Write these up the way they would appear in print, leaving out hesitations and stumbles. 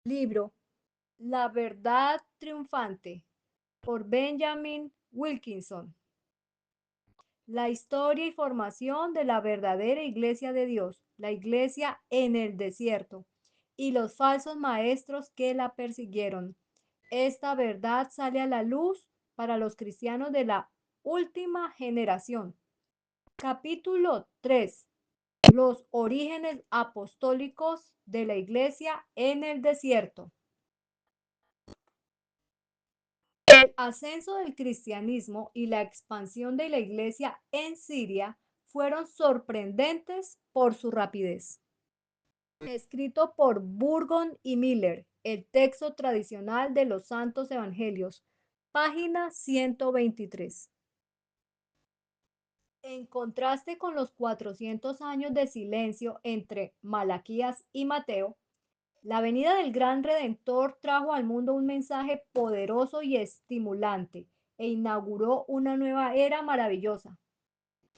Libro La verdad triunfante por Benjamin Wilkinson. La historia y formación de la verdadera iglesia de Dios, la iglesia en el desierto, y los falsos maestros que la persiguieron. Esta verdad sale a la luz para los cristianos de la última generación. Capítulo 3. Los orígenes apostólicos de la iglesia en el desierto. El ascenso del cristianismo y la expansión de la iglesia en Siria fueron sorprendentes por su rapidez. Escrito por Burgon y Miller, el texto tradicional de los Santos Evangelios, página 123. En contraste con los 400 años de silencio entre Malaquías y Mateo, la venida del gran Redentor trajo al mundo un mensaje poderoso y estimulante e inauguró una nueva era maravillosa.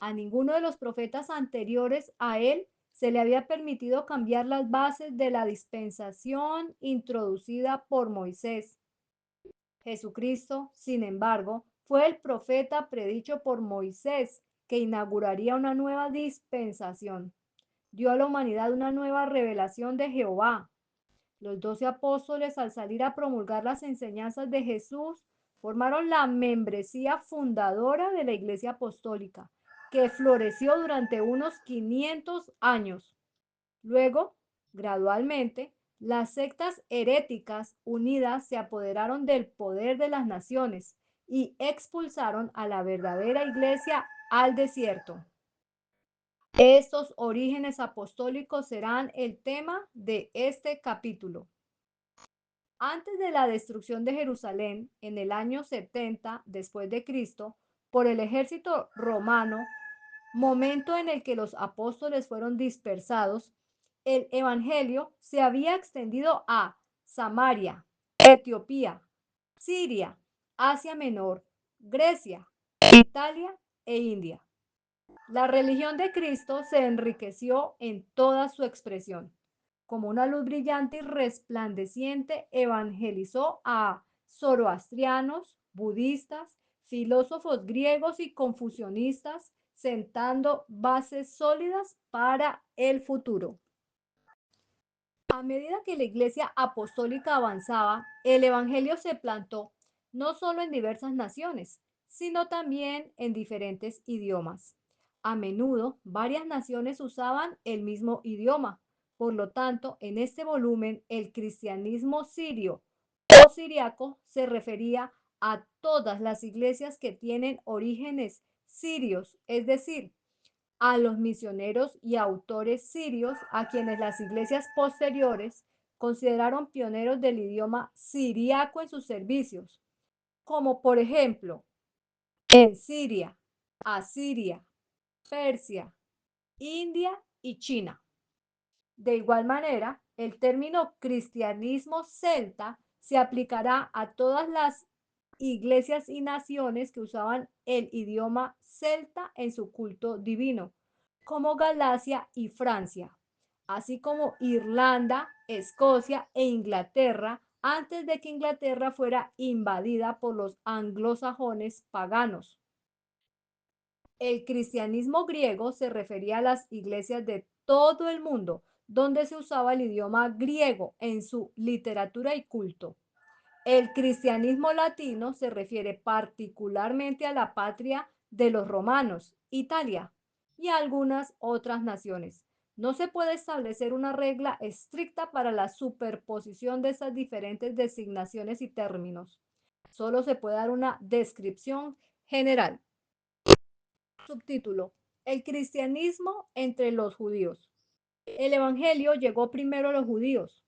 A ninguno de los profetas anteriores a él se le había permitido cambiar las bases de la dispensación introducida por Moisés. Jesucristo, sin embargo, fue el profeta predicho por Moisés que inauguraría una nueva dispensación. Dio a la humanidad una nueva revelación de Jehová. Los 12 apóstoles, al salir a promulgar las enseñanzas de Jesús, formaron la membresía fundadora de la Iglesia Apostólica, que floreció durante unos 500 años. Luego, gradualmente, las sectas heréticas unidas se apoderaron del poder de las naciones y expulsaron a la verdadera Iglesia al desierto. Estos orígenes apostólicos serán el tema de este capítulo. Antes de la destrucción de Jerusalén, en el año 70 después de Cristo, por el ejército romano, momento en el que los apóstoles fueron dispersados, el evangelio se había extendido a Samaria, Etiopía, Siria, Asia Menor, Grecia, Italia e India. La religión de Cristo se enriqueció en toda su expresión. Como una luz brillante y resplandeciente, evangelizó a zoroastrianos, budistas, filósofos griegos y confucionistas, sentando bases sólidas para el futuro. A medida que la Iglesia apostólica avanzaba, el Evangelio se plantó no solo en diversas naciones, sino también en diferentes idiomas. A menudo, varias naciones usaban el mismo idioma. Por lo tanto, en este volumen, el cristianismo sirio o siriaco se refería a todas las iglesias que tienen orígenes sirios, es decir, a los misioneros y autores sirios a quienes las iglesias posteriores consideraron pioneros del idioma siriaco en sus servicios, como por ejemplo en Siria, Asiria, Persia, India y China. De igual manera, el término cristianismo celta se aplicará a todas las iglesias y naciones que usaban el idioma celta en su culto divino, como Galacia y Francia, así como Irlanda, Escocia e Inglaterra, antes de que Inglaterra fuera invadida por los anglosajones paganos. El cristianismo griego se refería a las iglesias de todo el mundo, donde se usaba el idioma griego en su literatura y culto. El cristianismo latino se refiere particularmente a la patria de los romanos, Italia, y a algunas otras naciones. No se puede establecer una regla estricta para la superposición de estas diferentes designaciones y términos. Solo se puede dar una descripción general. Subtítulo: El cristianismo entre los judíos. El evangelio llegó primero a los judíos.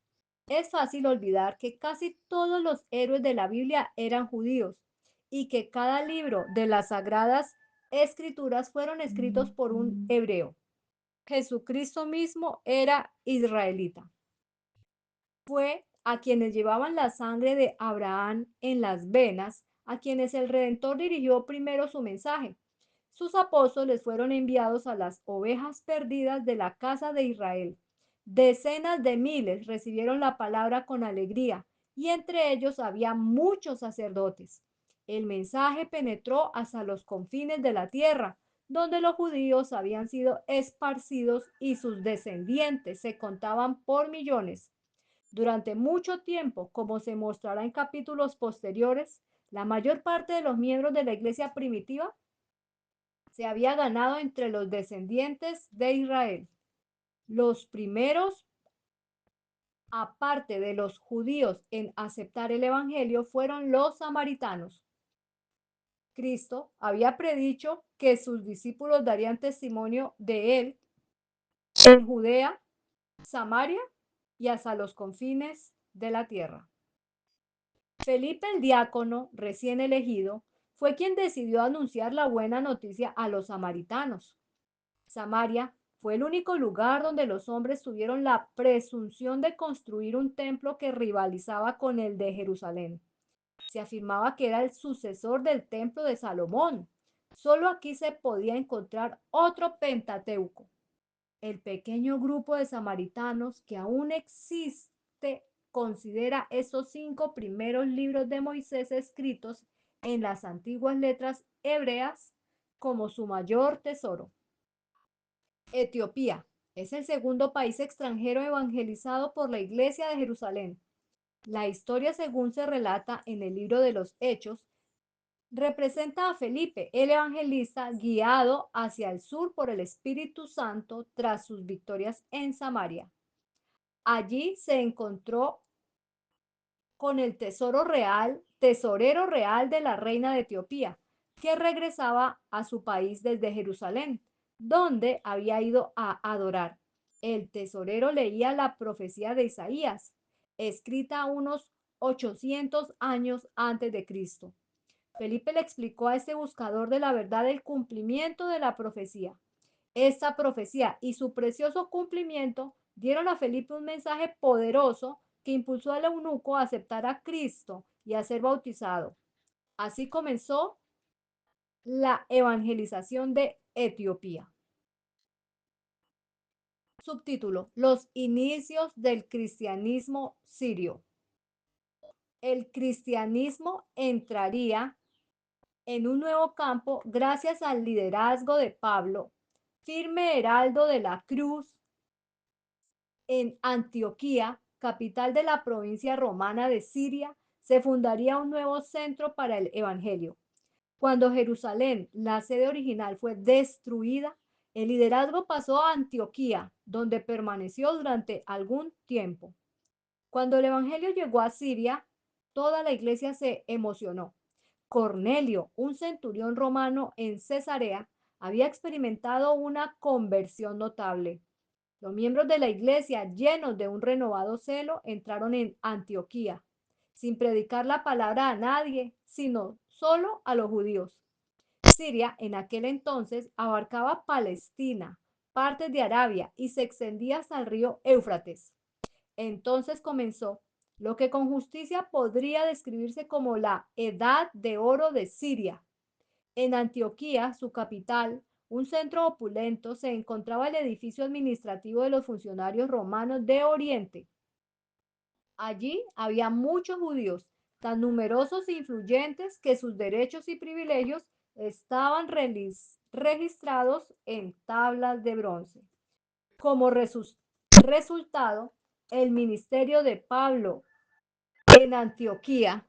Es fácil olvidar que casi todos los héroes de la Biblia eran judíos y que cada libro de las Sagradas Escrituras fueron escritos por un hebreo. Jesucristo mismo era israelita. Fue a quienes llevaban la sangre de Abraham en las venas, a quienes el Redentor dirigió primero su mensaje. Sus apóstoles fueron enviados a las ovejas perdidas de la casa de Israel. Decenas de miles recibieron la palabra con alegría y entre ellos había muchos sacerdotes. El mensaje penetró hasta los confines de la tierra, donde los judíos habían sido esparcidos y sus descendientes se contaban por millones. Durante mucho tiempo, como se mostrará en capítulos posteriores, la mayor parte de los miembros de la iglesia primitiva se había ganado entre los descendientes de Israel. Los primeros, aparte de los judíos, en aceptar el Evangelio fueron los samaritanos. Cristo había predicho que sus discípulos darían testimonio de él en Judea, Samaria y hasta los confines de la tierra. Felipe el diácono, recién elegido, fue quien decidió anunciar la buena noticia a los samaritanos. Samaria fue el único lugar donde los hombres tuvieron la presunción de construir un templo que rivalizaba con el de Jerusalén. Se afirmaba que era el sucesor del templo de Salomón. Solo aquí se podía encontrar otro Pentateuco. El pequeño grupo de samaritanos que aún existe considera esos 5 primeros libros de Moisés escritos en las antiguas letras hebreas como su mayor tesoro. Etiopía es el segundo país extranjero evangelizado por la Iglesia de Jerusalén. La historia, según se relata en el libro de los Hechos, representa a Felipe, el evangelista, guiado hacia el sur por el Espíritu Santo tras sus victorias en Samaria. Allí se encontró con el tesorero real de la reina de Etiopía, que regresaba a su país desde Jerusalén, donde había ido a adorar. El tesorero leía la profecía de Isaías, escrita unos 800 años antes de Cristo. Felipe le explicó a este buscador de la verdad el cumplimiento de la profecía. Esta profecía y su precioso cumplimiento dieron a Felipe un mensaje poderoso que impulsó al eunuco a aceptar a Cristo y a ser bautizado. Así comenzó la evangelización de Etiopía. Subtítulo: Los inicios del cristianismo sirio. El cristianismo entraría en un nuevo campo gracias al liderazgo de Pablo, firme heraldo de la cruz. En Antioquía, capital de la provincia romana de Siria, se fundaría un nuevo centro para el Evangelio. Cuando Jerusalén, la sede original, fue destruida, el liderazgo pasó a Antioquía, donde permaneció durante algún tiempo. Cuando el Evangelio llegó a Siria, toda la iglesia se emocionó. Cornelio, un centurión romano en Cesarea, había experimentado una conversión notable. Los miembros de la iglesia, llenos de un renovado celo, entraron en Antioquía, sin predicar la palabra a nadie, sino solo a los judíos. Siria en aquel entonces abarcaba Palestina, partes de Arabia y se extendía hasta el río Éufrates. Entonces comenzó lo que con justicia podría describirse como la Edad de Oro de Siria. En Antioquía, su capital, un centro opulento, se encontraba el edificio administrativo de los funcionarios romanos de Oriente. Allí había muchos judíos, tan numerosos e influyentes que sus derechos y privilegios estaban registrados en tablas de bronce. Como resultado, el ministerio de Pablo en Antioquía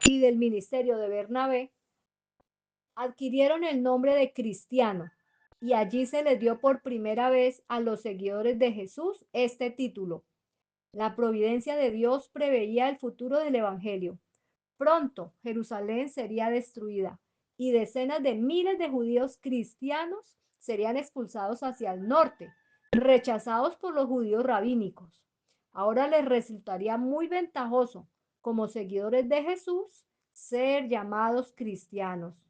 y del ministerio de Bernabé adquirieron el nombre de cristiano y allí se les dio por primera vez a los seguidores de Jesús este título. La providencia de Dios preveía el futuro del Evangelio. Pronto Jerusalén sería destruida y decenas de miles de judíos cristianos serían expulsados hacia el norte, rechazados por los judíos rabínicos. Ahora les resultaría muy ventajoso, como seguidores de Jesús, ser llamados cristianos.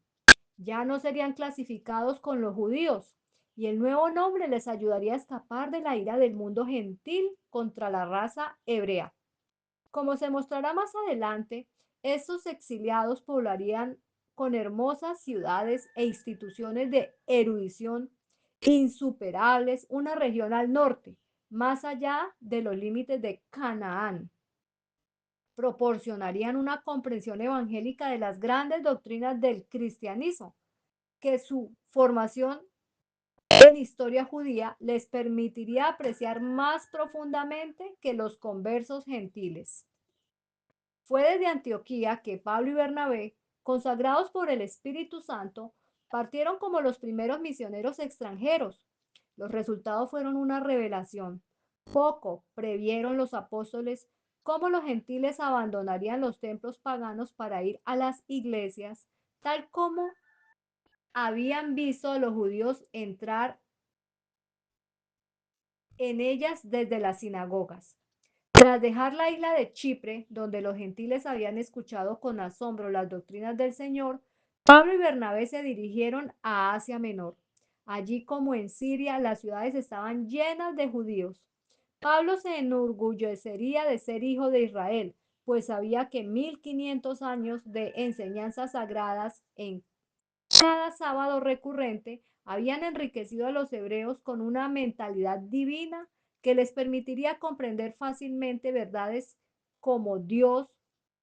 Ya no serían clasificados con los judíos, y el nuevo nombre les ayudaría a escapar de la ira del mundo gentil contra la raza hebrea. Como se mostrará más adelante, estos exiliados poblarían con hermosas ciudades e instituciones de erudición insuperables una región al norte, más allá de los límites de Canaán. Proporcionarían una comprensión evangélica de las grandes doctrinas del cristianismo, que su formación en historia judía les permitiría apreciar más profundamente que los conversos gentiles. Fue desde Antioquía que Pablo y Bernabé, consagrados por el Espíritu Santo, partieron como los primeros misioneros extranjeros. Los resultados fueron una revelación. Poco previeron los apóstoles cómo los gentiles abandonarían los templos paganos para ir a las iglesias, tal como habían visto a los judíos entrar en ellas desde las sinagogas. Tras dejar la isla de Chipre, donde los gentiles habían escuchado con asombro las doctrinas del Señor, Pablo y Bernabé se dirigieron a Asia Menor. Allí, como en Siria, las ciudades estaban llenas de judíos. Pablo se enorgullecería de ser hijo de Israel, pues sabía que 1500 años de enseñanzas sagradas en cada sábado recurrente habían enriquecido a los hebreos con una mentalidad divina que les permitiría comprender fácilmente verdades como Dios,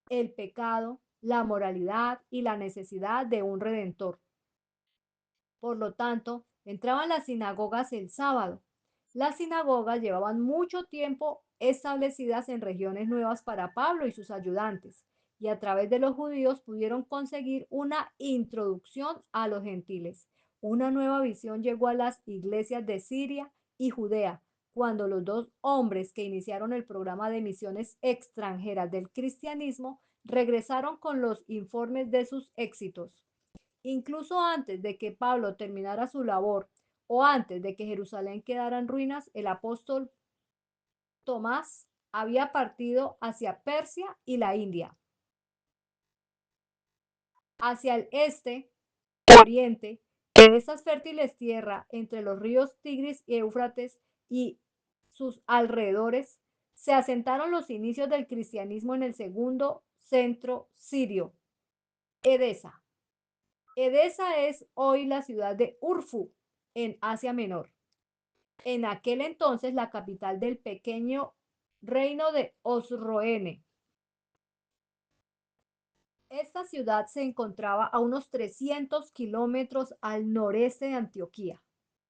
el pecado, la moralidad y la necesidad de un redentor. Por lo tanto, entraban las sinagogas el sábado. Las sinagogas llevaban mucho tiempo establecidas en regiones nuevas para Pablo y sus ayudantes, y a través de los judíos pudieron conseguir una introducción a los gentiles. Una nueva visión llegó a las iglesias de Siria y Judea, cuando los dos hombres que iniciaron el programa de misiones extranjeras del cristianismo regresaron con los informes de sus éxitos. Incluso antes de que Pablo terminara su labor o antes de que Jerusalén quedara en ruinas, el apóstol Tomás había partido hacia Persia y la India. Hacia el este, oriente, en estas fértiles tierras entre los ríos Tigris y Éufrates y sus alrededores, se asentaron los inicios del cristianismo en el segundo centro sirio, Edesa. Edesa es hoy la ciudad de Urfu, en Asia Menor. En aquel entonces la capital del pequeño reino de Osroene. Esta ciudad se encontraba a unos 300 kilómetros al noreste de Antioquía.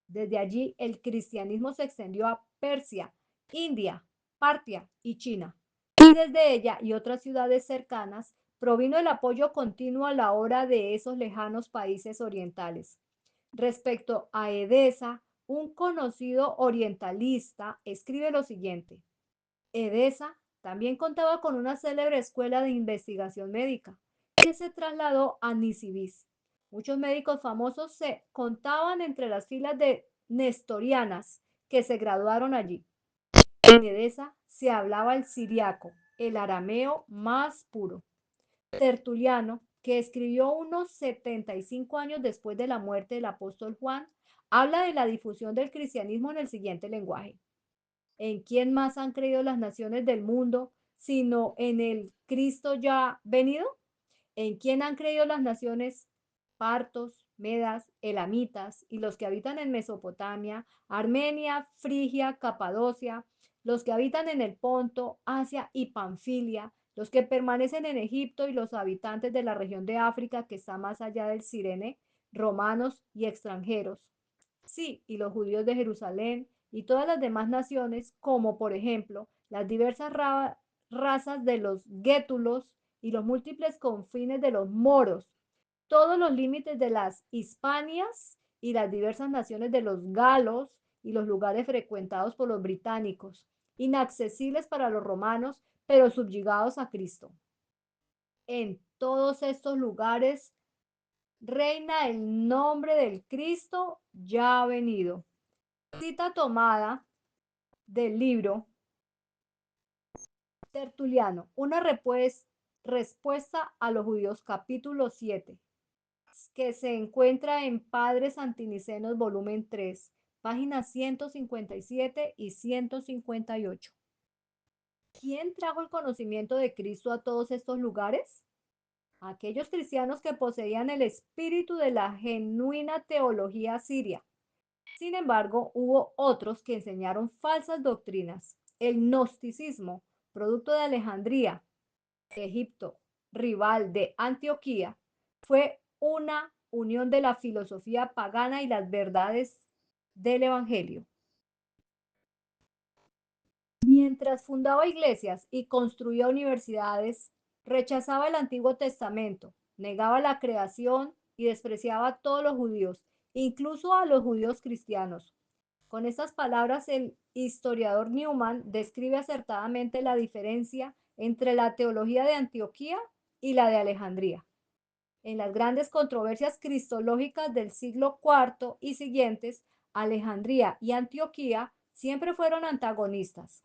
Desde allí el cristianismo se extendió a Persia, India, Partia y China. Y desde ella y otras ciudades cercanas provino el apoyo continuo a la obra de esos lejanos países orientales. Respecto a Edesa, un conocido orientalista escribe lo siguiente: Edesa también contaba con una célebre escuela de investigación médica que se trasladó a Nisibis. Muchos médicos famosos se contaban entre las filas de nestorianas que se graduaron allí. En Edesa se hablaba el siriaco, el arameo más puro. Tertuliano, que escribió unos 75 años después de la muerte del apóstol Juan, habla de la difusión del cristianismo en el siguiente lenguaje: ¿en quién más han creído las naciones del mundo sino en el Cristo ya venido? ¿En quién han creído las naciones partos, medas, elamitas y los que habitan en Mesopotamia, Armenia, Frigia, Capadocia, los que habitan en el Ponto, Asia y Panfilia, los que permanecen en Egipto y los habitantes de la región de África que está más allá del Cirene, romanos y extranjeros? Sí, y los judíos de Jerusalén y todas las demás naciones, como por ejemplo las diversas razas de los gétulos y los múltiples confines de los moros, todos los límites de las Hispanias y las diversas naciones de los galos y los lugares frecuentados por los británicos, inaccesibles para los romanos, pero subyugados a Cristo. En todos estos lugares reina el nombre del Cristo ya ha venido. Cita tomada del libro Tertuliano, una respuesta a los judíos, capítulo 7, que se encuentra en Padres Antinicenos, volumen 3, páginas 157 y 158. ¿Quién trajo el conocimiento de Cristo a todos estos lugares? Aquellos cristianos que poseían el espíritu de la genuina teología siria. Sin embargo, hubo otros que enseñaron falsas doctrinas. El gnosticismo, producto de Alejandría, Egipto, rival de Antioquía, fue una unión de la filosofía pagana y las verdades del Evangelio. Mientras fundaba iglesias y construía universidades, rechazaba el Antiguo Testamento, negaba la creación y despreciaba a todos los judíos, incluso a los judíos cristianos. Con estas palabras, el historiador Newman describe acertadamente la diferencia entre la teología de Antioquía y la de Alejandría. En las grandes controversias cristológicas del siglo IV y siguientes, Alejandría y Antioquía siempre fueron antagonistas.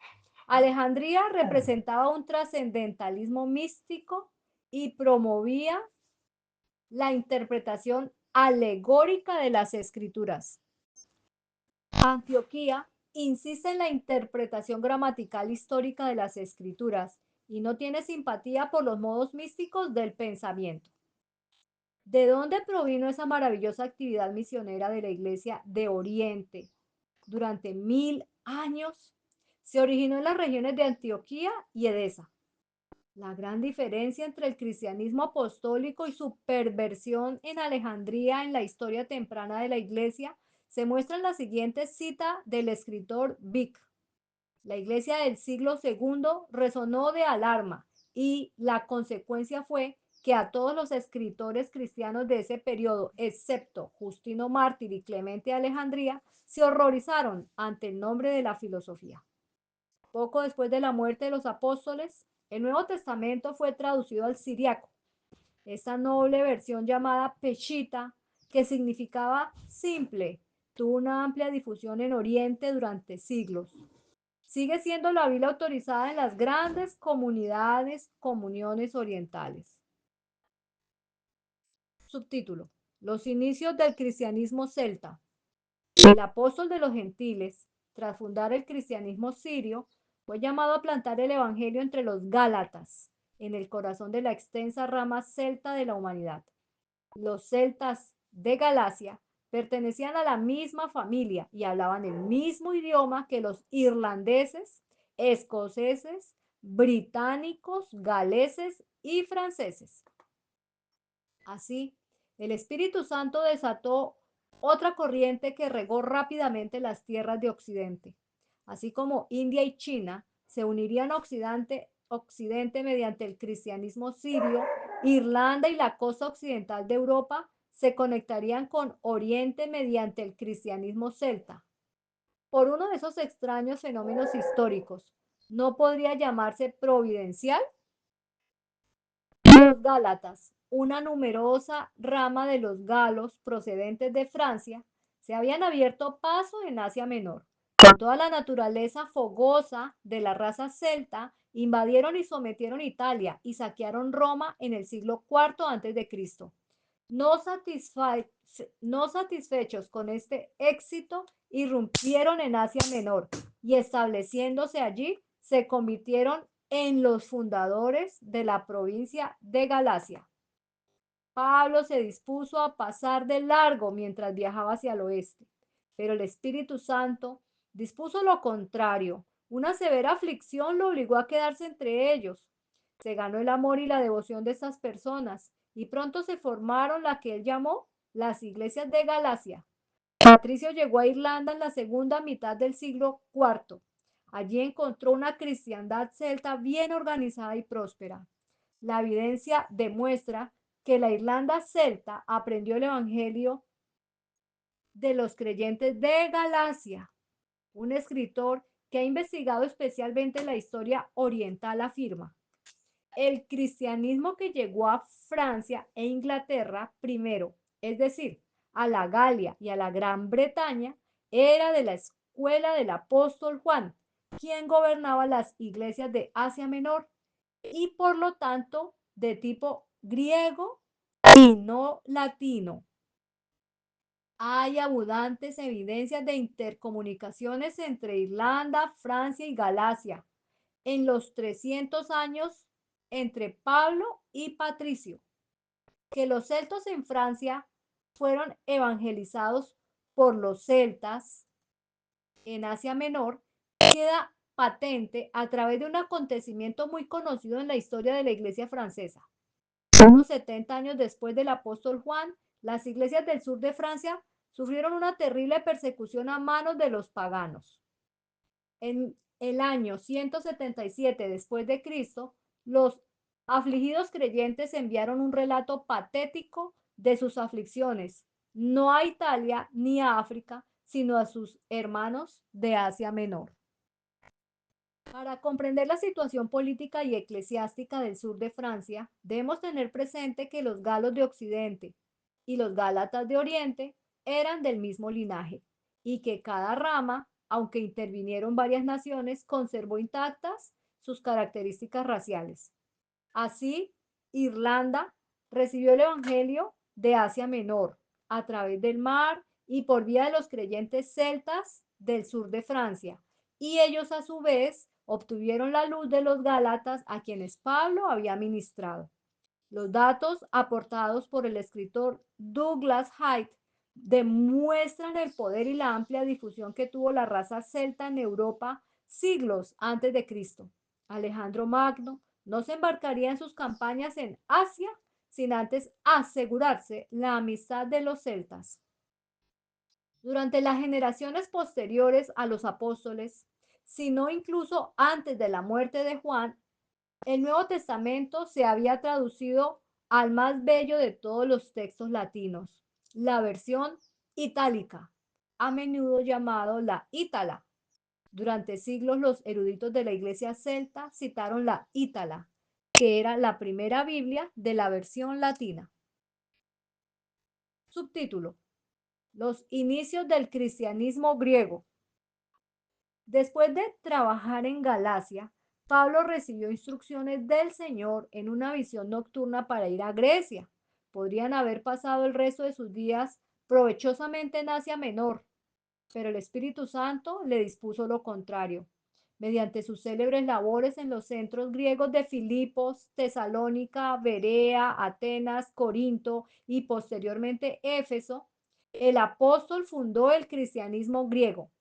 Alejandría representaba un trascendentalismo místico y promovía la interpretación alegórica de las escrituras. Antioquía insiste en la interpretación gramatical histórica de las escrituras y no tiene simpatía por los modos místicos del pensamiento. ¿De dónde provino esa maravillosa actividad misionera de la Iglesia de Oriente durante 1000 años? Se originó en las regiones de Antioquía y Edesa. La gran diferencia entre el cristianismo apostólico y su perversión en Alejandría en la historia temprana de la Iglesia se muestra en la siguiente cita del escritor Vic. La Iglesia del siglo segundo resonó de alarma y la consecuencia fue que a todos los escritores cristianos de ese periodo, excepto Justino Mártir y Clemente de Alejandría, se horrorizaron ante el nombre de la filosofía. Poco después de la muerte de los apóstoles, el Nuevo Testamento fue traducido al siriaco. Esta noble versión llamada Peshita, que significaba simple, tuvo una amplia difusión en Oriente durante siglos. Sigue siendo la Biblia autorizada en las grandes comuniones orientales. Subtítulo: Los inicios del cristianismo celta. El apóstol de los gentiles, tras fundar el cristianismo sirio, fue llamado a plantar el evangelio entre los gálatas, en el corazón de la extensa rama celta de la humanidad. Los celtas de Galacia pertenecían a la misma familia y hablaban el mismo idioma que los irlandeses, escoceses, británicos, galeses y franceses. Así, el Espíritu Santo desató otra corriente que regó rápidamente las tierras de Occidente. Así como India y China se unirían a Occidente mediante el cristianismo sirio, Irlanda y la costa occidental de Europa se conectarían con Oriente mediante el cristianismo celta. Por uno de esos extraños fenómenos históricos, ¿no podría llamarse providencial? Los gálatas, una numerosa rama de los galos procedentes de Francia, se habían abierto paso en Asia Menor. Con toda la naturaleza fogosa de la raza celta, invadieron y sometieron Italia y saquearon Roma en el siglo IV a.C. No, no satisfechos con este éxito, irrumpieron en Asia Menor y estableciéndose allí, se convirtieron en los fundadores de la provincia de Galacia. Pablo se dispuso a pasar de largo mientras viajaba hacia el oeste, pero el Espíritu Santo dispuso lo contrario. Una severa aflicción lo obligó a quedarse entre ellos. Se ganó el amor y la devoción de estas personas y pronto se formaron la que él llamó las iglesias de Galacia. Patricio llegó a Irlanda en la segunda mitad del siglo IV. Allí encontró una cristiandad celta bien organizada y próspera. La evidencia demuestra que la Irlanda celta aprendió el evangelio de los creyentes de Galacia. Un escritor que ha investigado especialmente la historia oriental afirma: el cristianismo que llegó a Francia e Inglaterra primero, es decir, a la Galia y a la Gran Bretaña, era de la escuela del apóstol Juan, quien gobernaba las iglesias de Asia Menor y por lo tanto de tipo griego y no latino. Hay abundantes evidencias de intercomunicaciones entre Irlanda, Francia y Galacia en los 300 años entre Pablo y Patricio. Que los celtos en Francia fueron evangelizados por los celtas en Asia Menor queda patente a través de un acontecimiento muy conocido en la historia de la Iglesia francesa. Unos 70 años después del apóstol Juan, las iglesias del sur de Francia sufrieron una terrible persecución a manos de los paganos. En el año 177 después de Cristo, los afligidos creyentes enviaron un relato patético de sus aflicciones, no a Italia ni a África, sino a sus hermanos de Asia Menor. Para comprender la situación política y eclesiástica del sur de Francia, debemos tener presente que los galos de Occidente y los gálatas de Oriente eran del mismo linaje y que cada rama, aunque intervinieron varias naciones, conservó intactas sus características raciales. Así, Irlanda recibió el Evangelio de Asia Menor a través del mar y por vía de los creyentes celtas del sur de Francia, y ellos a su vez obtuvieron la luz de los Gálatas a quienes Pablo había ministrado. Los datos aportados por el escritor Douglas Hyde demuestran el poder y la amplia difusión que tuvo la raza celta en Europa siglos antes de Cristo. Alejandro Magno no se embarcaría en sus campañas en Asia sin antes asegurarse la amistad de los celtas. Durante las generaciones posteriores a los apóstoles, sino incluso antes de la muerte de Juan, el Nuevo Testamento se había traducido al más bello de todos los textos latinos, la versión itálica, a menudo llamado la Ítala. Durante siglos los eruditos de la iglesia celta citaron la Ítala, que era la primera Biblia de la versión latina. Subtítulo: Los inicios del cristianismo griego. Después de trabajar en Galacia, Pablo recibió instrucciones del Señor en una visión nocturna para ir a Grecia. Podrían haber pasado el resto de sus días provechosamente en Asia Menor, pero el Espíritu Santo le dispuso lo contrario. Mediante sus célebres labores en los centros griegos de Filipos, Tesalónica, Berea, Atenas, Corinto y posteriormente Éfeso, el apóstol fundó el cristianismo griego.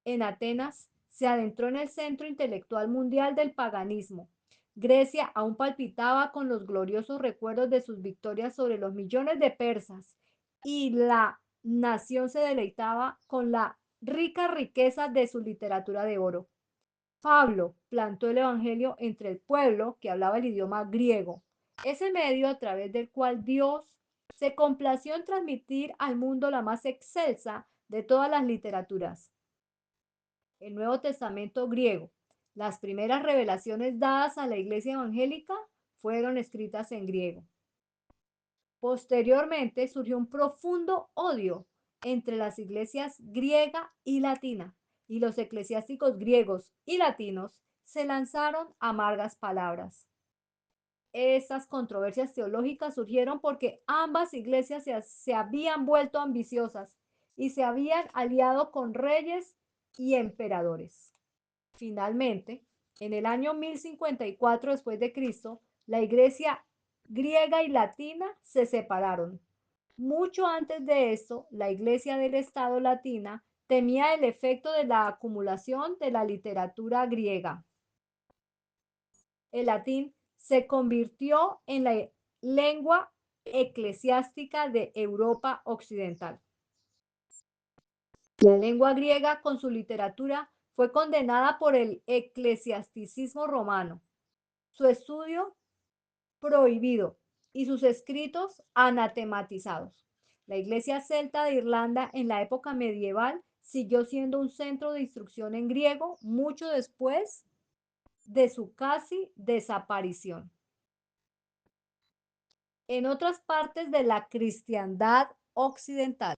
En Atenas se adentró en el centro intelectual mundial del paganismo. Grecia aún palpitaba con los gloriosos recuerdos de sus victorias sobre los millones de persas y la nación se deleitaba con la rica riqueza de su literatura de oro. Pablo plantó el Evangelio entre el pueblo que hablaba el idioma griego, ese medio a través del cual Dios se complació en transmitir al mundo la más excelsa de todas las literaturas, el Nuevo Testamento griego. Las primeras revelaciones dadas a la iglesia evangélica fueron escritas en griego. Posteriormente surgió un profundo odio entre las iglesias griega y latina, y los eclesiásticos griegos y latinos se lanzaron amargas palabras. Estas controversias teológicas surgieron porque ambas iglesias se habían vuelto ambiciosas y se habían aliado con reyes y emperadores. Finalmente, en el año 1054 después de Cristo, la iglesia griega y latina se separaron. Mucho antes de esto, la iglesia del Estado latina temía el efecto de la acumulación de la literatura griega. El latín se convirtió en la lengua eclesiástica de Europa Occidental. La lengua griega, con su literatura, fue condenada por el eclesiasticismo romano, su estudio prohibido y sus escritos anatematizados. La iglesia celta de Irlanda en la época medieval siguió siendo un centro de instrucción en griego mucho después de su casi desaparición. En otras partes de la cristiandad occidental,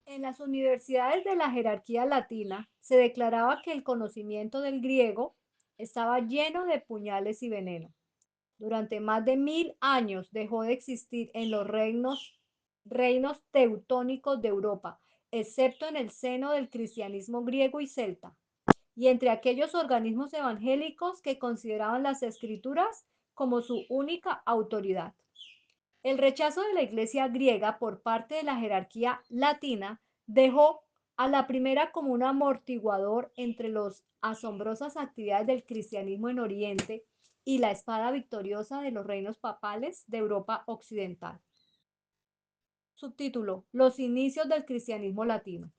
en las universidades de la jerarquía latina se declaraba que el conocimiento del griego estaba lleno de puñales y veneno. Durante más de 1000 años dejó de existir en los reinos teutónicos de Europa, excepto en el seno del cristianismo griego y celta, y entre aquellos organismos evangélicos que consideraban las escrituras como su única autoridad. El rechazo de la Iglesia griega por parte de la jerarquía latina dejó a la primera como un amortiguador entre las asombrosas actividades del cristianismo en Oriente y la espada victoriosa de los reinos papales de Europa Occidental. Subtítulo: Los inicios del cristianismo latino.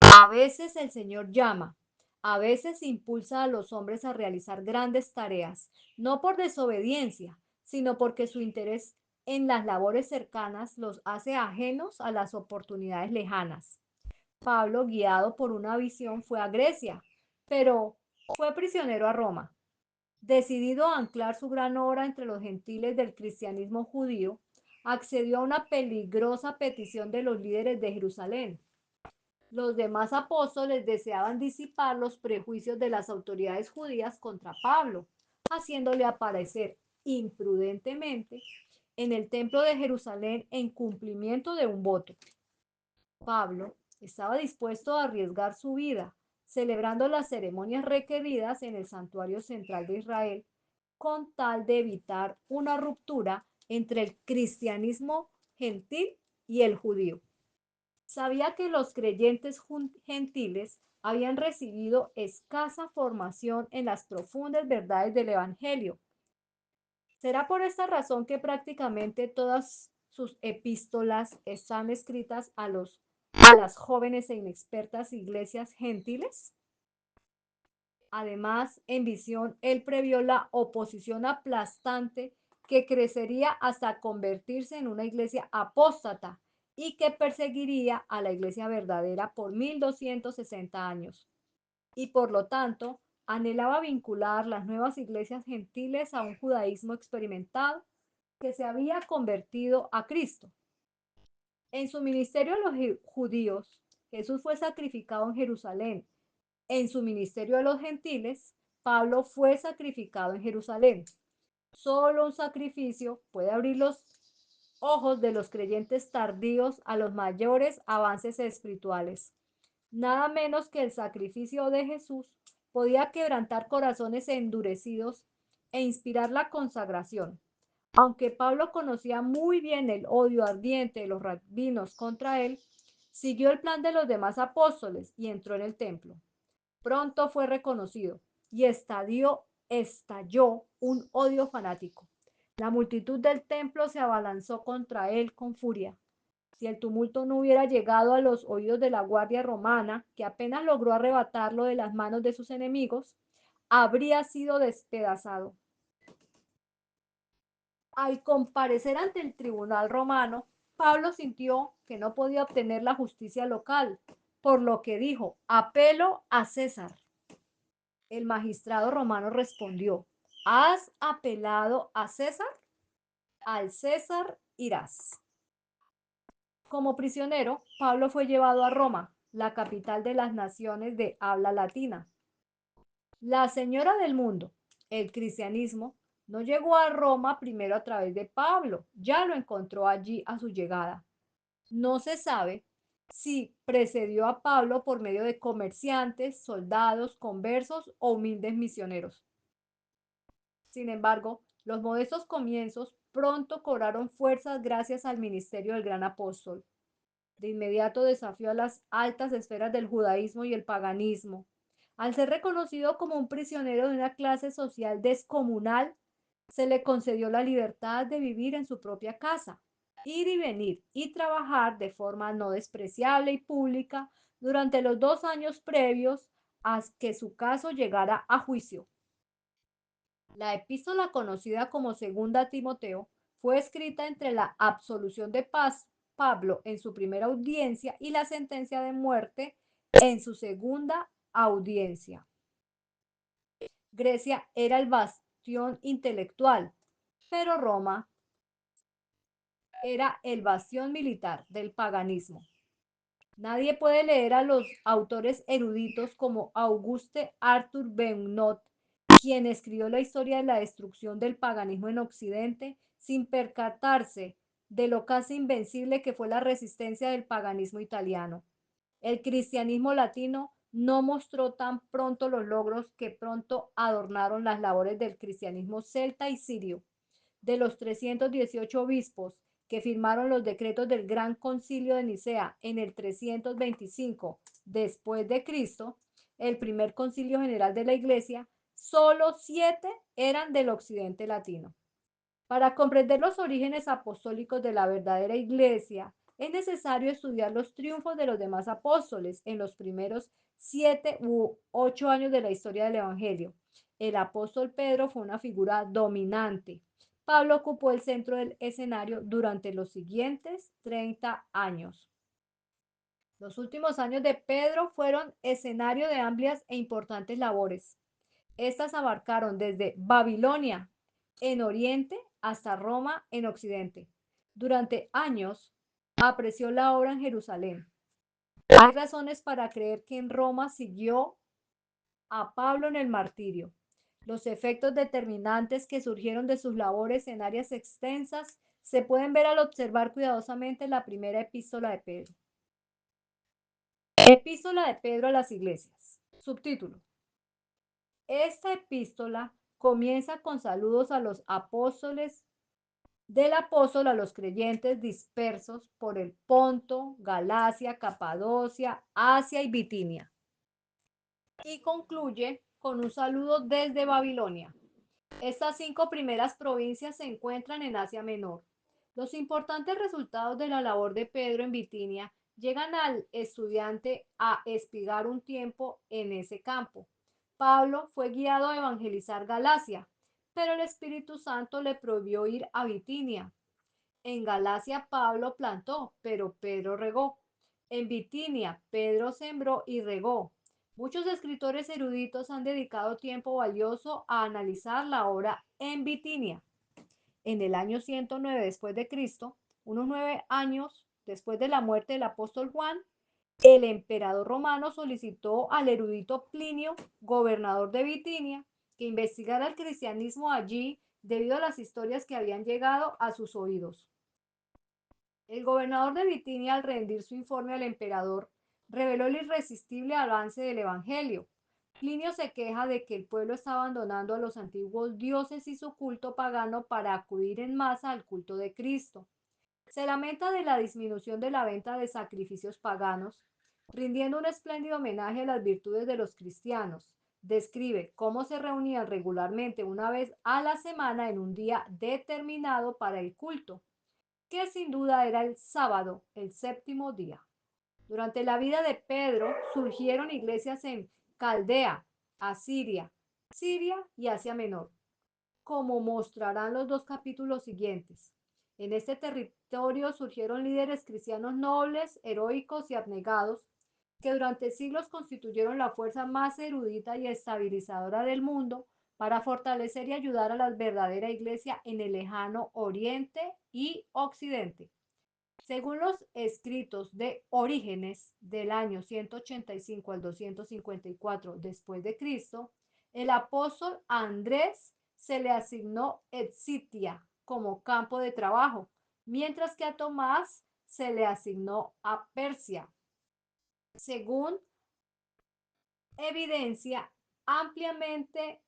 A veces el Señor llama, a veces impulsa a los hombres a realizar grandes tareas, no por desobediencia, sino porque su interés en las labores cercanas los hace ajenos a las oportunidades lejanas. Pablo, guiado por una visión, fue a Grecia, pero fue prisionero a Roma. Decidido a anclar su gran obra entre los gentiles del cristianismo judío, accedió a una peligrosa petición de los líderes de Jerusalén. Los demás apóstoles deseaban disipar los prejuicios de las autoridades judías contra Pablo, haciéndole aparecer imprudentemente en el templo de Jerusalén en cumplimiento de un voto. Pablo estaba dispuesto a arriesgar su vida, celebrando las ceremonias requeridas en el santuario central de Israel, con tal de evitar una ruptura entre el cristianismo gentil y el judío. Sabía que los creyentes gentiles habían recibido escasa formación en las profundas verdades del Evangelio. Será por esta razón que prácticamente todas sus epístolas están escritas a las jóvenes e inexpertas iglesias gentiles. Además, en visión, él previó la oposición aplastante que crecería hasta convertirse en una iglesia apóstata y que perseguiría a la iglesia verdadera por 1260 años. Y por lo tanto, anhelaba vincular las nuevas iglesias gentiles a un judaísmo experimentado que se había convertido a Cristo. En su ministerio a los judíos, Jesús fue sacrificado en Jerusalén. En su ministerio a los gentiles, Pablo fue sacrificado en Jerusalén. Solo un sacrificio puede abrir los ojos de los creyentes tardíos a los mayores avances espirituales. Nada menos que el sacrificio de Jesús podía quebrantar corazones endurecidos e inspirar la consagración. Aunque Pablo conocía muy bien el odio ardiente de los rabinos contra él, siguió el plan de los demás apóstoles y entró en el templo. Pronto fue reconocido y estalló un odio fanático. La multitud del templo se abalanzó contra él con furia. Si el tumulto no hubiera llegado a los oídos de la guardia romana, que apenas logró arrebatarlo de las manos de sus enemigos, habría sido despedazado. Al comparecer ante el tribunal romano, Pablo sintió que no podía obtener la justicia local, por lo que dijo: apelo a César. El magistrado romano respondió: ¿has apelado a César? Al César irás. Como prisionero, Pablo fue llevado a Roma, la capital de las naciones de habla latina. La señora del mundo, el cristianismo, no llegó a Roma primero a través de Pablo, ya lo encontró allí a su llegada. No se sabe si precedió a Pablo por medio de comerciantes, soldados, conversos o humildes misioneros. Sin embargo, los modestos comienzos pronto cobraron fuerzas gracias al ministerio del gran apóstol. De inmediato desafió a las altas esferas del judaísmo y el paganismo. Al ser reconocido como un prisionero de una clase social descomunal, se le concedió la libertad de vivir en su propia casa, ir y venir y trabajar de forma no despreciable y pública durante los 2 años previos a que su caso llegara a juicio. La epístola conocida como Segunda Timoteo fue escrita entre la absolución de Pablo en su primera audiencia y la sentencia de muerte en su segunda audiencia. Grecia era el bastión intelectual, pero Roma era el bastión militar del paganismo. Nadie puede leer a los autores eruditos como Auguste Arthur Beugnot, quien escribió la historia de la destrucción del paganismo en Occidente, sin percatarse de lo casi invencible que fue la resistencia del paganismo italiano. El cristianismo latino no mostró tan pronto los logros que pronto adornaron las labores del cristianismo celta y sirio. de los 318 obispos que firmaron los decretos del Gran Concilio de Nicea en el 325 después de Cristo, el primer concilio general de la Iglesia, solo 7 eran del occidente latino. Para comprender los orígenes apostólicos de la verdadera Iglesia, es necesario estudiar los triunfos de los demás apóstoles en los primeros 7 u 8 años de la historia del Evangelio. El apóstol Pedro fue una figura dominante. Pablo ocupó el centro del escenario durante los siguientes 30 años. Los últimos años de Pedro fueron escenario de amplias e importantes labores. Estas abarcaron desde Babilonia en Oriente hasta Roma en Occidente. Durante años apreció la obra en Jerusalén. Hay razones para creer que en Roma siguió a Pablo en el martirio. Los efectos determinantes que surgieron de sus labores en áreas extensas se pueden ver al observar cuidadosamente la primera epístola de Pedro. Epístola de Pedro a las iglesias. Subtítulo. Esta epístola comienza con saludos a los apóstoles del apóstol a los creyentes dispersos por el Ponto, Galacia, Capadocia, Asia y Bitinia. Y concluye con un saludo desde Babilonia. Estas 5 primeras provincias se encuentran en Asia Menor. Los importantes resultados de la labor de Pedro en Bitinia llegan al estudiante a espigar un tiempo en ese campo. Pablo fue guiado a evangelizar Galacia, pero el Espíritu Santo le prohibió ir a Bitinia. En Galacia Pablo plantó, pero Pedro regó. En Bitinia Pedro sembró y regó. Muchos escritores eruditos han dedicado tiempo valioso a analizar la obra en Bitinia. En el año 109 después de Cristo, unos 9 años después de la muerte del apóstol Juan, el emperador romano solicitó al erudito Plinio, gobernador de Bitinia, que investigara el cristianismo allí debido a las historias que habían llegado a sus oídos. El gobernador de Bitinia, al rendir su informe al emperador, reveló el irresistible avance del Evangelio. Plinio se queja de que el pueblo está abandonando a los antiguos dioses y su culto pagano para acudir en masa al culto de Cristo. Se lamenta de la disminución de la venta de sacrificios paganos, rindiendo un espléndido homenaje a las virtudes de los cristianos. Describe cómo se reunían regularmente una vez a la semana en un día determinado para el culto, que sin duda era el sábado, el séptimo día. Durante la vida de Pedro surgieron iglesias en Caldea, Asiria, Siria y Asia Menor, como mostrarán los 2 capítulos siguientes. En este territorio surgieron líderes cristianos nobles, heroicos y abnegados, que durante siglos constituyeron la fuerza más erudita y estabilizadora del mundo para fortalecer y ayudar a la verdadera iglesia en el lejano Oriente y Occidente. Según los escritos de Orígenes del año 185 al 254 después de Cristo, el apóstol Andrés se le asignó Excitia como campo de trabajo, mientras que a Tomás se le asignó a Persia. Según evidencia ampliamente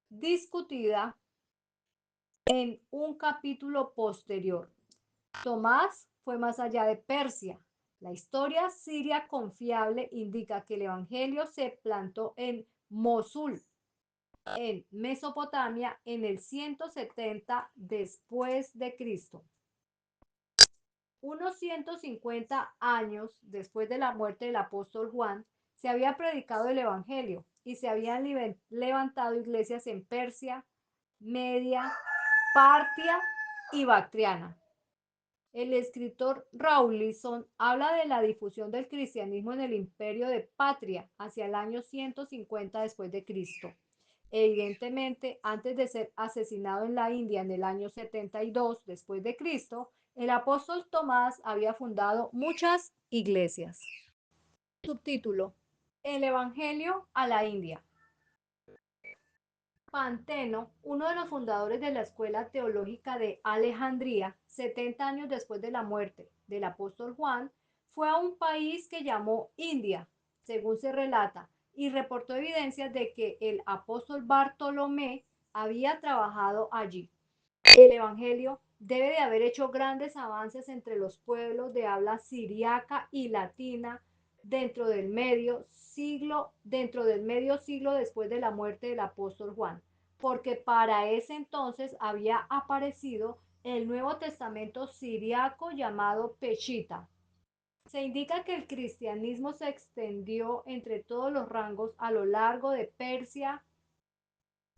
discutida en un capítulo posterior. Tomás fue más allá de Persia. La historia siria confiable indica que el Evangelio se plantó en Mosul, en Mesopotamia, en el 170 después de Cristo. Unos 150 años después de la muerte del apóstol Juan, se había predicado el Evangelio y se habían levantado iglesias en Persia, Media, Partia y Bactriana. El escritor Rawlinson habla de la difusión del cristianismo en el imperio de Patria hacia el año 150 después de Cristo. Evidentemente, antes de ser asesinado en la India en el año 72 después de Cristo, el apóstol Tomás había fundado muchas iglesias. Subtítulo: El Evangelio a la India. Panteno, uno de los fundadores de la Escuela Teológica de Alejandría, 70 años después de la muerte del apóstol Juan, fue a un país que llamó India, según se relata, y reportó evidencias de que el apóstol Bartolomé había trabajado allí. El Evangelio debe de haber hecho grandes avances entre los pueblos de habla siriaca y latina dentro del medio siglo después de la muerte del apóstol Juan, porque para ese entonces había aparecido el Nuevo Testamento siriaco llamado Peshita. Se indica que el cristianismo se extendió entre todos los rangos a lo largo de Persia,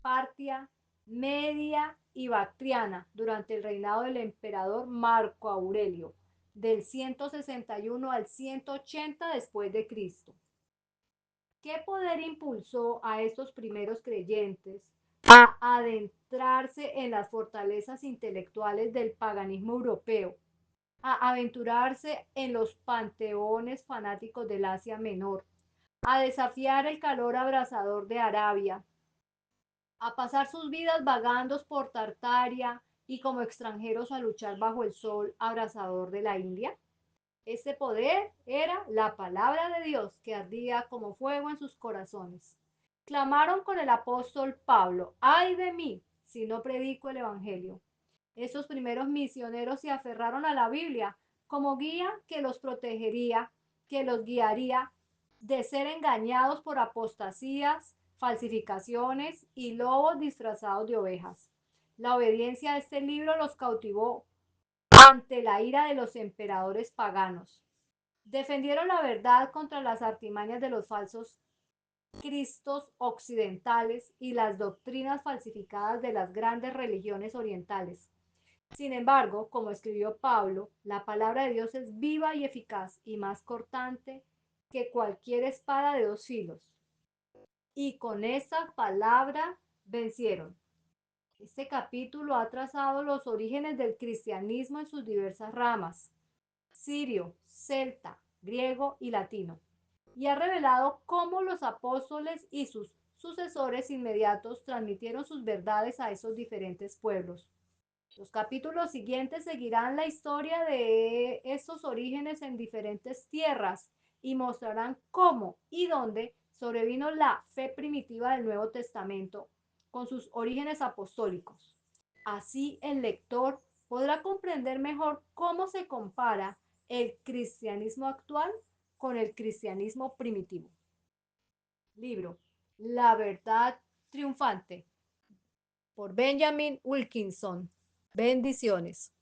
Partia, Media y Bactriana durante el reinado del emperador Marco Aurelio, del 161 al 180 después de Cristo. ¿Qué poder impulsó a estos primeros creyentes a adentrarse en las fortalezas intelectuales del paganismo europeo, a aventurarse en los panteones fanáticos del Asia Menor, a desafiar el calor abrasador de Arabia, a pasar sus vidas vagando por Tartaria y como extranjeros a luchar bajo el sol abrasador de la India? Este poder era la palabra de Dios que ardía como fuego en sus corazones. Clamaron con el apóstol Pablo: ¡ay de mí si no predico el Evangelio! Esos primeros misioneros se aferraron a la Biblia como guía que los protegería, que los guiaría de ser engañados por apostasías, falsificaciones y lobos disfrazados de ovejas. La obediencia a este libro los cautivó ante la ira de los emperadores paganos. Defendieron la verdad contra las artimañas de los falsos cristos occidentales y las doctrinas falsificadas de las grandes religiones orientales. Sin embargo, como escribió Pablo, la palabra de Dios es viva y eficaz y más cortante que cualquier espada de dos filos. Y con esa palabra vencieron. Este capítulo ha trazado los orígenes del cristianismo en sus diversas ramas: sirio, celta, griego y latino, y ha revelado cómo los apóstoles y sus sucesores inmediatos transmitieron sus verdades a esos diferentes pueblos. Los capítulos siguientes seguirán la historia de estos orígenes en diferentes tierras y mostrarán cómo y dónde sobrevino la fe primitiva del Nuevo Testamento con sus orígenes apostólicos. Así el lector podrá comprender mejor cómo se compara el cristianismo actual con el cristianismo primitivo. Libro: La verdad triunfante, por Benjamin Wilkinson. Bendiciones.